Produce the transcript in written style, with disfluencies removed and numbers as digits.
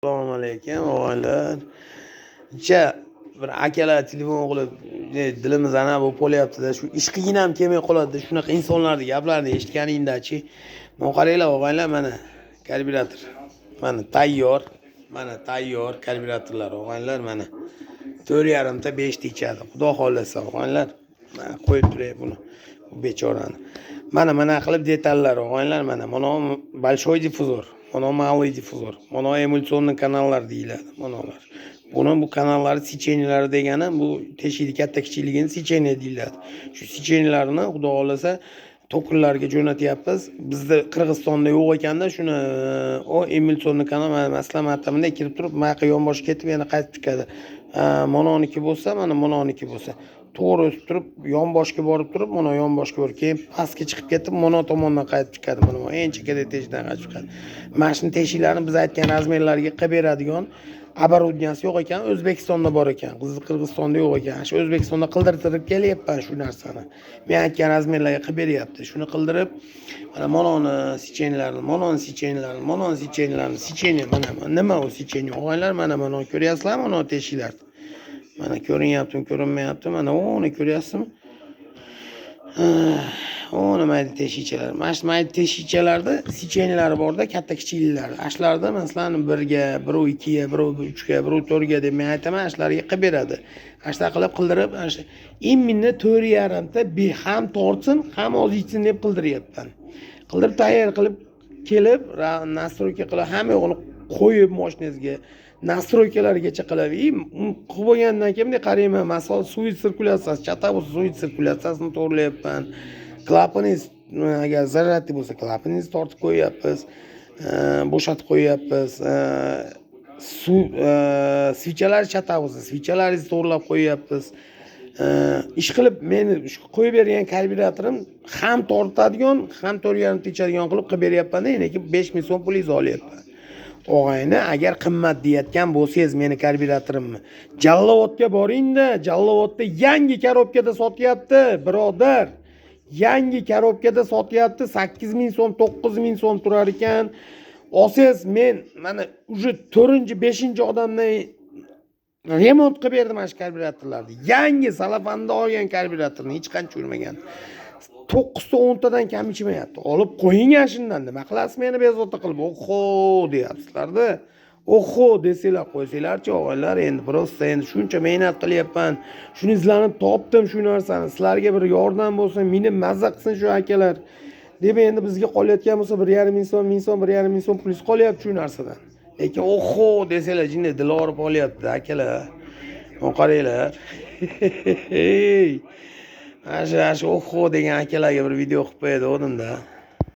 Assalomu alaykum o'g'illar. Bir akalar telefon qilib, dilimiz ana bo'lib qolyapti-da, shu ish qiyin ham kelmay qoladi. Shunaqa insonlarning gaplarini eshitganingda-chi. Mana qaranglar o'g'illar, mana karbyurator. Mana tayyor karbyuratorlar o'g'illar, mana 4,5 ta 5 ta ichadi. Xudo xolasa o'g'illar. Mana qo'yib turay buni. Bu bechorani. Mana qilib detallar o'g'illar, mana большой difuzor. Mana малый difuzor. Mana emulsionniy kanallar deyiladi. Manalar. Bu kanallar sicheniyalari degani bu teshikni katta kichikligini sicheniya deyiladi. Shu sicheniyalarni xudo xolasa to'kinlarga jo'natyapmiz. Bizda Qirg'izistonda yo'q ekanda, shuni o emulsionniy kanal masalan matamda kirib turib, maqa yonbosh ketib yana qaytib chiqadi. Mononiki bo'lsa, mana mononiki bo'lsa, to'g'ri o'tib turib, yonboshga borib turib, mana yonboshga borib, keyin pastga chiqib ketib, mono tomondan qaytib chiqadi. Mana eng chekkada teshikdan qaytib chiqadi. Mana shu teshiklarni biz aytgan razmerlarga qilib beradigan оборудованияsi yo'q ekan, O'zbekistonda bor ekan. Qirg'izistonda yo'q ekan. Shu O'zbekistonda qildirib kelyapman shu narsani. Men aytgan razmerlarga qilib beryapti. Shuni qildirib, mana monon sicheniyalarni, sicheniya mana nima u sicheniya? O'g'aylar mana ko'ryapsizlarmi? Mana teshiklar. Mana ko'rinyaptimi, ko'rinmayaptimi? Mana uni ko'ryapsizmi? Ona mayda teshikchalar. Mana shu mayda teshikchalarda sicheniyalari borda, katta kichikliklari. Ashlarda masalan 1 ga, 1 2 ga, 1 3 ga, 1 4 ga deb men aytaman, ashlarga qilib beradi. Ashlar qildirib, imminni 4,5 ta ham tortsin, ham oz ichsin deb qildiryapman. Qildirib tayyor qilib kelib, nastroyka qilib, hamma yo'g'ini qo'yib mashinangizga nastroykalargacha qilib, qilib bo'lgandan keyin bunday qarayman, masalan, suv sirkulyatsiyasi, chatovoz suv sirkulyatsiyasini to'g'rilayapman. Klapaningiz agar zararli bo'lsa, klapaningizni tortib qo'yapmiz, bo'shatib qo'yapmiz. Suv svichalar chatovoz, svichalaringizni to'g'rilab qo'yapmiz. Ish qilib meni shu qo'yib bergan karbyuratorim ham tortadigan, ham 4,5 ta ichadigan qilib beryapman-da, lekin 5,000 so'm pulingizni olyapman. Og'ayni, agar qimmat deyotgan bo'lsangiz meni karbyuratorimni, Jallovodga boring-da, Jallovodda yangi korobkada sotyapti, birodar. Yangi korobkada sotyapti, 8,000 so'm, 9,000 so'm turar ekan. Olsangiz men mana уже 4-5 odamdan remont qilib berdim mana shu karbyuratorlarni. Yangi salafanda olgan karbyuratorni hech qancha yurmagan. 9 ta 10 tadan kam ichmayapti. Olib qo'ying shundan. Nima qilasiz meni bezovta qilib? Oho deyapsizlar-da. Oho desanglar qo'ysanglarchi o'g'illar, endi prosta endi shuncha mehnat qilyapman. Shuni izlanib topdim shu narsani. Sizlarga bir yordam bo'lsin, meni mazza qilsin shu akalar. Deb endi bizga qolayotgan bo'lsa 1,5 so'm, 1000 so'm, 1,5 so'm pul qolyapti shu narsadan. Lekin oho desanglar jinni dil og'rib qolyapti akalar. Mana qaranglar. Asha oho degan akalarga bir video qilib qo'yadi o'rnimda.